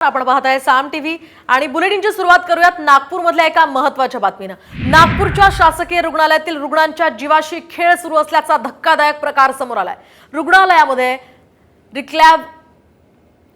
आपण पाहत आहे साम टीव्ही आणि बुलेटिनची सुरुवात करूयात नागपूरमधल्या एका महत्त्वाच्या बातमीने। नागपूरच्या शासकीय रुग्णालयातील रुग्णांच्या जीवाशी खेळ सुरू असल्याचा धक्कादायक प्रकार समोर आलाय। रुग्णालयामध्ये रिक्लॅब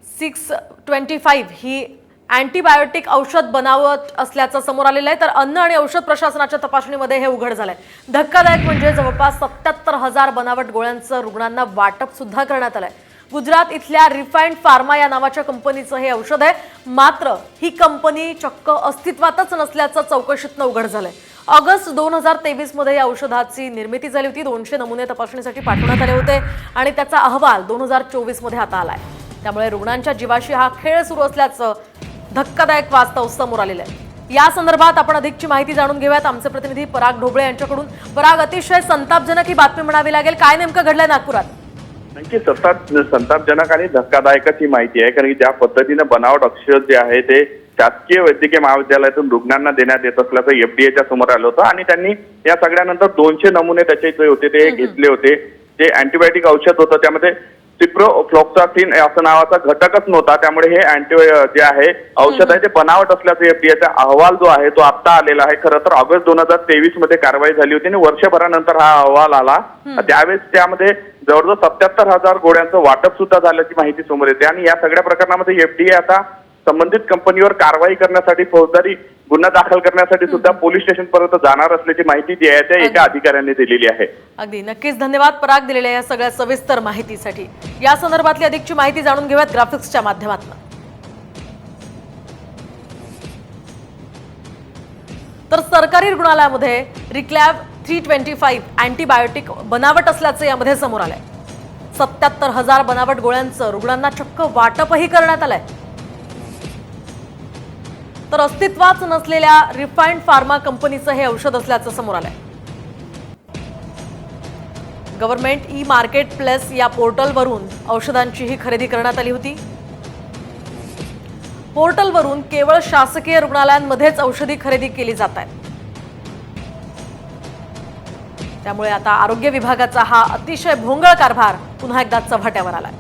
625 ही अँटीबायोटिक औषध बनावट असल्याचं समोर आलेलं आहे। तर अन्न आणि औषध प्रशासनाच्या तपासणीमध्ये हे उघड झालंय। धक्कादायक म्हणजे जवळपास 77,000 बनावट गोळ्यांचं रुग्णांना वाटप सुद्धा करण्यात आलंय। गुजरात इथल्या रिफाइंड फार्मा या नावाच्या कंपनीचं हे औषध आहे, मात्र ही कंपनी चक्क अस्तित्वातच नसल्याचं चौकशीतनं उघड झालंय। ऑगस्ट 2023 मध्ये या औषधाची निर्मिती झाली होती। 200 नमुने तपासणीसाठी पाठवण्यात आले होते आणि त्याचा अहवाल 2024 मध्ये आता आलाय। त्यामुळे रुग्णांच्या जीवाशी हा खेळ सुरू असल्याचं धक्कादायक वास्तव समोर आलेलं आहे। या संदर्भात आपण अधिकची माहिती जाणून घेऊयात आमचे प्रतिनिधी पराग ढोबळे यांच्याकडून। पराग, अतिशय संतापजनक ही बातमी म्हणावी लागेल, काय नेमकं घडलंय नागपुरात? नक्की संतापजनक आणि धक्कादायकच ही माहिती आहे, कारण की ज्या पद्धतीने बनावट औषध जे आहे ते शासकीय वैद्यकीय महाविद्यालयातून रुग्णांना देण्यात येत असल्याचं एफडीएच्या समोर आलं होतं आणि त्यांनी या सगळ्यानंतर 200 नमुने त्याचे जे होते ते घेतले होते। जे अँटीबायोटिक औषध होतं त्यामध्ये सिप्रोफ्लॉक्सासिन असं नावाचा घटकच नव्हता, त्यामुळे हे जे आहे औषध आहे ते बनावट असल्याचा एफडीएचा अहवाल जो आहे तो आता आलेला आहे। खरं तर ऑगस्ट 2023 मध्ये कारवाई झाली होती आणि वर्षभरानंतर हा अहवाल आला। त्यावेळेस त्यामध्ये जवळजवळ 77,000 गोळ्यांचं वाटप सुद्धा झाल्याची माहिती समोर येते आणि या सगळ्या प्रकरणामध्ये एफडीए आता संबंधित कंपनीवर कारवाई करण्यासाठी फौजदारी गुन्हा दाखल करण्यासाठी सुद्धा पोलीस स्टेशन पर्यंत जाणार असल्याची माहिती जी आहे त्या एका अधिकाऱ्याने दिलेली आहे। अगदी नक्कीच धन्यवाद पराग, दिलेल्या या सगळ्या सविस्तर माहितीसाठी। या संदर्भातली अधिकची माहिती जाणून घेऊयात ग्राफिक्सच्या माध्यमातून। तर सरकारी रुग्णालयामध्ये रिक्लॅब 325 अँटीबायोटिक बनावट असल्याचं यामध्ये समोर आलंय। 77,000 बनावट गोळ्यांचं रुग्णांना चक्क वाटपही करण्यात आलंय। तर अस्तित्वात नसलेल्या रिफाइंड फार्मा कंपनीचं हे औषध असल्याचं समोर आलंय। गव्हर्नमेंट ई मार्केट प्लेस या पोर्टलवरून औषधांची ही खरेदी करण्यात आली होती। पोर्टलवरून केवळ शासकीय रुग्णालयांमध्येच औषधी खरेदी केली जात आहे। त्यामुळे आता आरोग्य विभागाचा हा अतिशय भोंगळ कारभार पुन्हा एकदा चव्हाट्यावर आलाय।